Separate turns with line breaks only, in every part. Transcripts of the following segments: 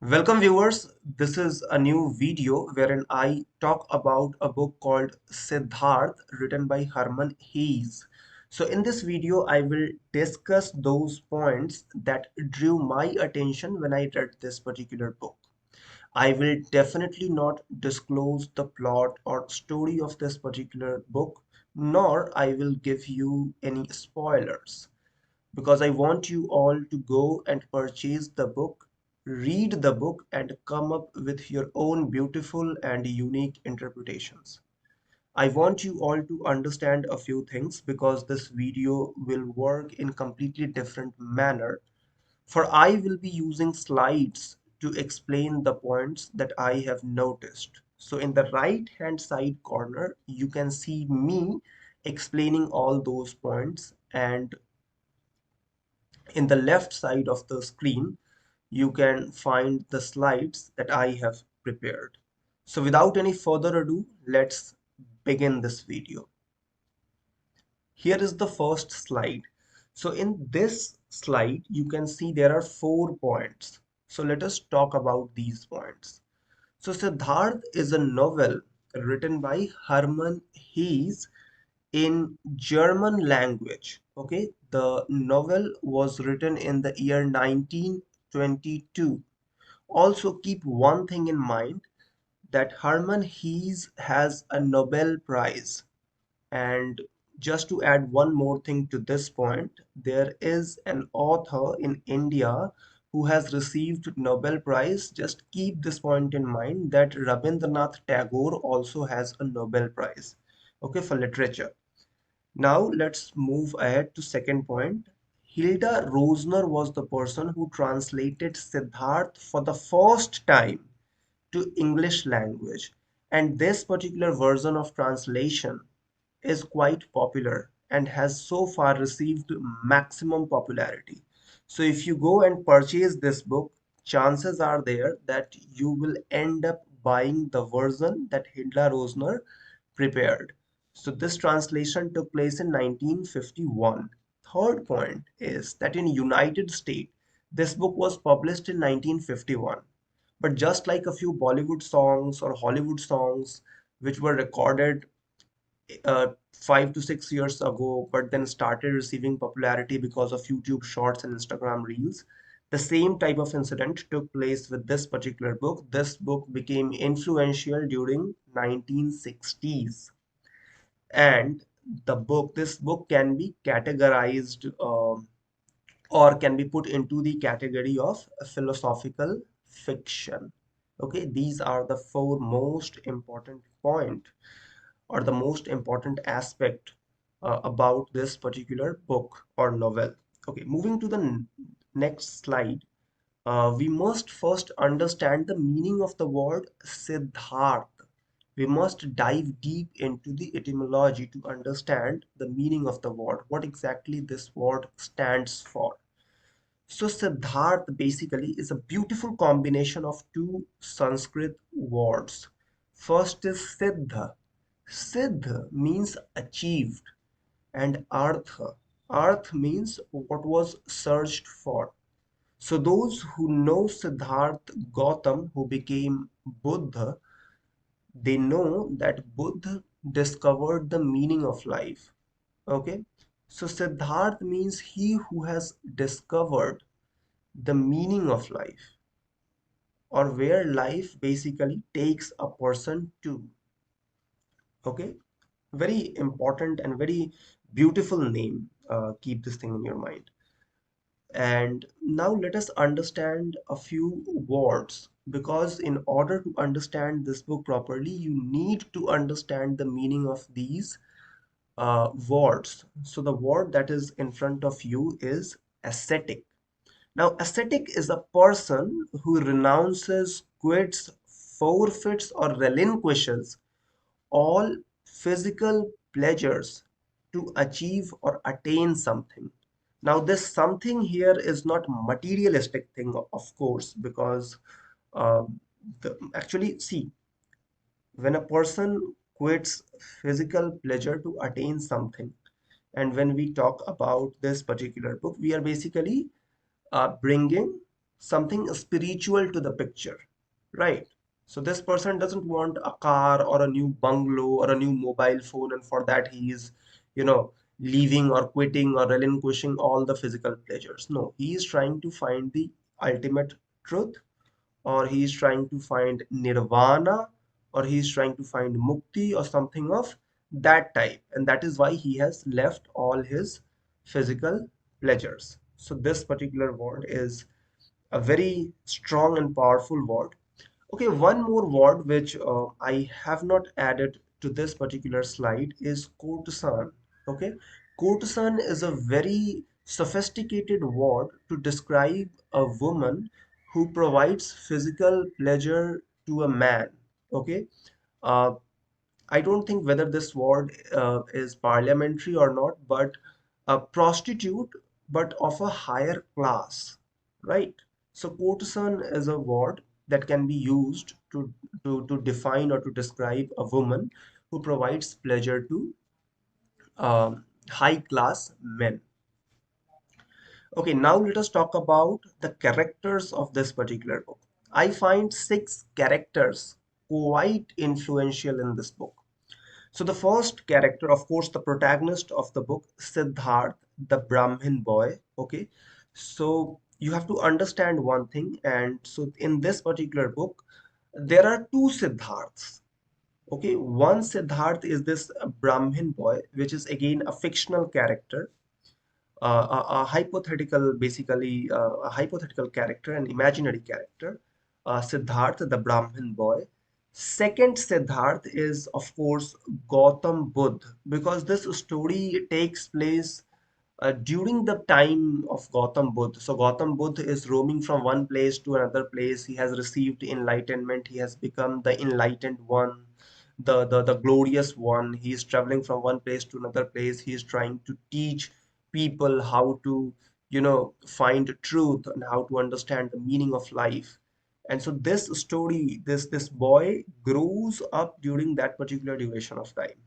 Welcome viewers, this is a new video wherein I talk about a book called Siddhartha written by Hermann Hesse. So in this video I will discuss those points that drew my attention when I read this particular book. I will definitely not disclose the plot or story of this particular book, nor I will give you any spoilers because I want you all to go and purchase the book, read the book, and come up with your own beautiful and unique interpretations. I want you all to understand a few things because this video will work in completely different manner. For I will be using slides to explain the points that I have noticed. So in the right hand side corner, you can see me explaining all those points, and in the left side of the screen, you can find the slides that I have prepared. So without any further ado, let's begin this video. Here is the first slide. So in this slide, you can see there are 4 points. So let us talk about these points. So Siddharth is a novel written by Hermann Hesse in German language. Okay, the novel was written in the year 1922. Also keep one thing in mind, that Hermann Hesse has a Nobel Prize. And just to add one more thing to this point, there is an author in India who has received Nobel Prize. Just keep this point in mind, that Rabindranath Tagore also has a Nobel Prize, okay, for literature. Now let's move ahead to second point. Hilda Rosner was the person who translated Siddharth for the first time to English language, and this particular version of translation is quite popular and has so far received maximum popularity. So if you go and purchase this book, chances are there that you will end up buying the version that Hilda Rosner prepared. So this translation took place in 1951. Third point is that in United States, this book was published in 1951. But just like a few Bollywood songs or Hollywood songs, which were recorded 5 to 6 years ago, but then started receiving popularity because of YouTube Shorts and Instagram Reels. The same type of incident took place with this particular book. This book became influential during 1960s, and this book can be categorized or can be put into the category of philosophical fiction. Okay, these are the 4 most important point or the most important aspect about this particular book or novel. Okay, moving to the next slide, we must first understand the meaning of the word Siddharth. We must dive deep into the etymology to understand the meaning of the word, what exactly this word stands for. So Siddharth basically is a beautiful combination of 2 Sanskrit words. First is Siddha. Siddh means achieved, and Artha. Arth means what was searched for. So those who know Siddharth Gautam, who became Buddha, they know that Buddha discovered the meaning of life. Okay, so Siddharth means he who has discovered the meaning of life, or where life basically takes a person to. Okay, very important and very beautiful name. Keep this thing in your mind. And now let us understand a few words, because in order to understand this book properly, you need to understand the meaning of these words. So the word that is in front of you is ascetic. Now, ascetic is a person who renounces, quits, forfeits, or relinquishes all physical pleasures to achieve or attain something. Now, this something here is not materialistic thing, of course, because uh, actually, see, when a person quits physical pleasure to attain something, and when we talk about this particular book, we are basically bringing something spiritual to the picture, right? So this person doesn't want a car or a new bungalow or a new mobile phone, and for that he is, you know, leaving or quitting or relinquishing all the physical pleasures. No, he is trying to find the ultimate truth, or he is trying to find nirvana, or he is trying to find mukti or something of that type. And that is why he has left all his physical pleasures. So this particular word is a very strong and powerful word. Okay, one more word which I have not added to this particular slide is courtesan. Okay, courtesan is a very sophisticated word to describe a woman who provides physical pleasure to a man. Okay, uh, I don't think whether this word is parliamentary or not, but a prostitute, but of a higher class, right? So courtesan is a word that can be used to define or to describe a woman who provides pleasure to high class men. Okay, now let us talk about the characters of this particular book. I find six characters quite influential in this book. So the first character, of course, the protagonist of the book, Siddharth, the Brahmin boy. Okay, so you have to understand one thing, and so in this particular book, there are two Siddharths. Okay, one Siddharth is this Brahmin boy, which is again a fictional character, a hypothetical, basically a hypothetical character, an imaginary character, Siddhartha, the Brahmin boy. Second Siddharth is, of course, Gautam Buddha, because this story takes place during the time of Gautam Buddha. So Gautam Buddha is roaming from one place to another place. He has received enlightenment. He has become the enlightened one, the glorious one. He is traveling from one place to another place. He is trying to teach people how to, find truth and how to understand the meaning of life. And so this story, this boy grows up during that particular duration of time.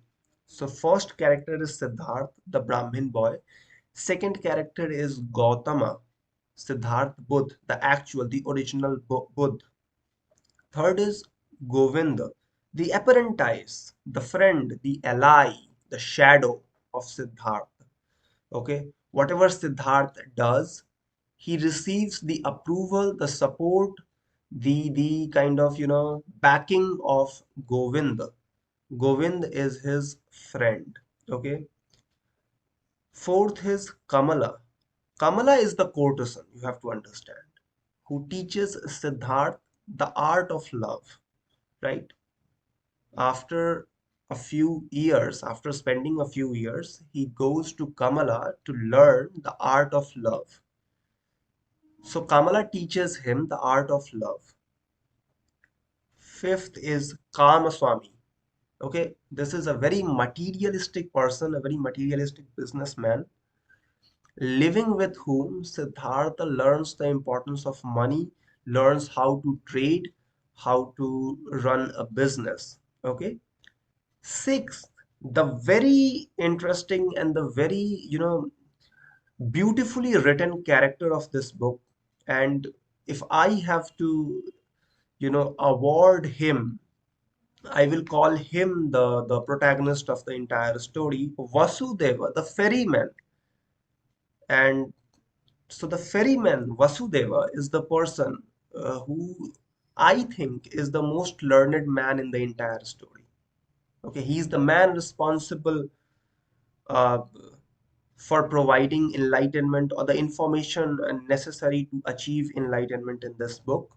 So first character is Siddharth, the Brahmin boy. Second character is Gautama, Siddharth Buddha, the actual, the original Buddha. Third is Govinda, the apprentice, the friend, the ally, the shadow of Siddharth. Okay, whatever Siddharth does, he receives the approval, the support, the kind of backing of Govinda. Govind is his friend. Okay. Fourth is Kamala. Kamala is the courtesan, you have to understand, who teaches Siddharth the art of love, right? After a few years, after spending a few years, he goes to Kamala to learn the art of love. So Kamala teaches him the art of love. Fifth is Kamaswamy. Okay, this is a very materialistic person, a very materialistic businessman, living with whom Siddhartha learns the importance of money, learns how to trade, how to run a business. Okay. Sixth, the very interesting and the very, beautifully written character of this book. And if I have to, award him, I will call him the protagonist of the entire story, Vasudeva, the ferryman. And so the ferryman, Vasudeva, is the person who I think is the most learned man in the entire story. Okay, he's the man responsible uh, for providing enlightenment or the information necessary to achieve enlightenment in this book.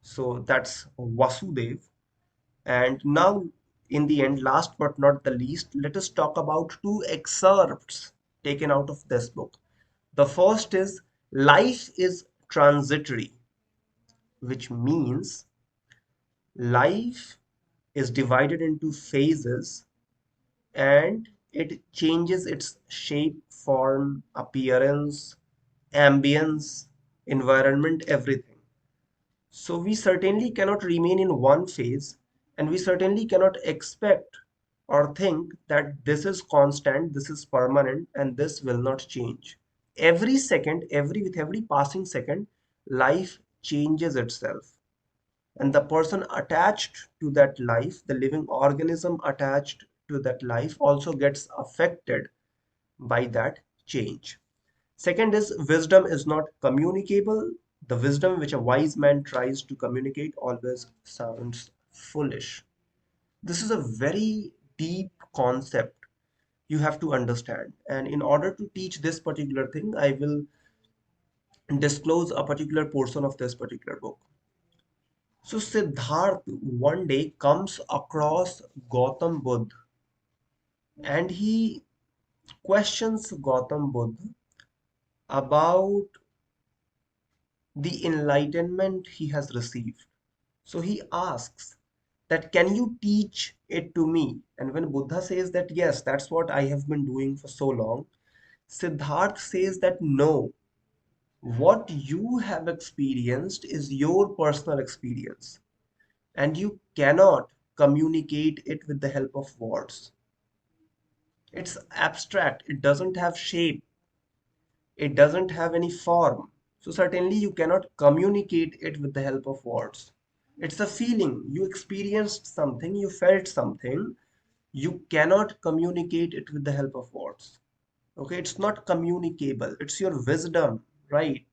So that's Vasudev. And now, in the end, last but not the least, let us talk about two excerpts taken out of this book. The first is life is transitory, which means life is divided into phases and it changes its shape, form, appearance, ambience, environment, everything. So we certainly cannot remain in one phase, and we certainly cannot expect or think that this is constant, this is permanent, and this will not change. Every second, with every passing second, life changes itself, and the person attached to that life, the living organism attached to that life, also gets affected by that change. Second is wisdom is not communicable. The wisdom which a wise man tries to communicate always sounds foolish. This is a very deep concept you have to understand. And in order to teach this particular thing, I will disclose a particular portion of this particular book. So Siddharth one day comes across Gautam Buddha, and he questions Gautam Buddha about the enlightenment he has received. So he asks that, can you teach it to me? And when Buddha says that yes, that's what I have been doing for so long, Siddharth says that no, what you have experienced is your personal experience, and you cannot communicate it with the help of words. It's abstract, it doesn't have shape, it doesn't have any form. So certainly you cannot communicate it with the help of words. It's a feeling. You experienced something, you felt something. You cannot communicate it with the help of words. Okay, it's not communicable. It's your wisdom, right?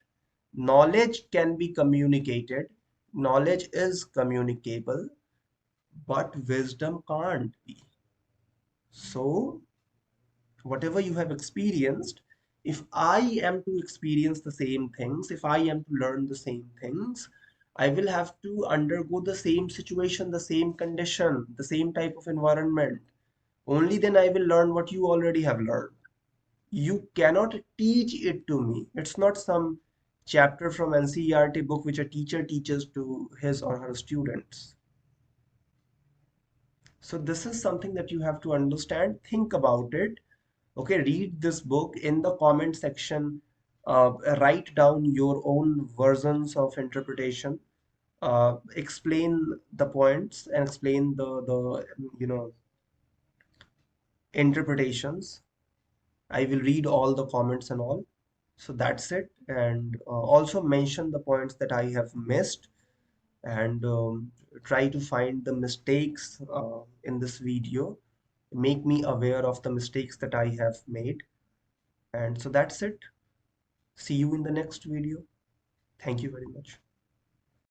Knowledge can be communicated. Knowledge is communicable, but wisdom can't be. So whatever you have experienced, if I am to experience the same things, if I am to learn the same things, I will have to undergo the same situation, the same condition, the same type of environment. Only then I will learn what you already have learned. You cannot teach it to me. It's not some chapter from NCERT book which a teacher teaches to his or her students. So this is something that you have to understand. Think about it. Okay, read this book. In the comment section, write down your own versions of interpretation. Explain the points and explain the interpretations. I will read all the comments and all. So that's it. And also mention the points that I have missed, and try to find the mistakes in this video. Make me aware of the mistakes that I have made. And so that's it. See you in the next video. Thank you very much.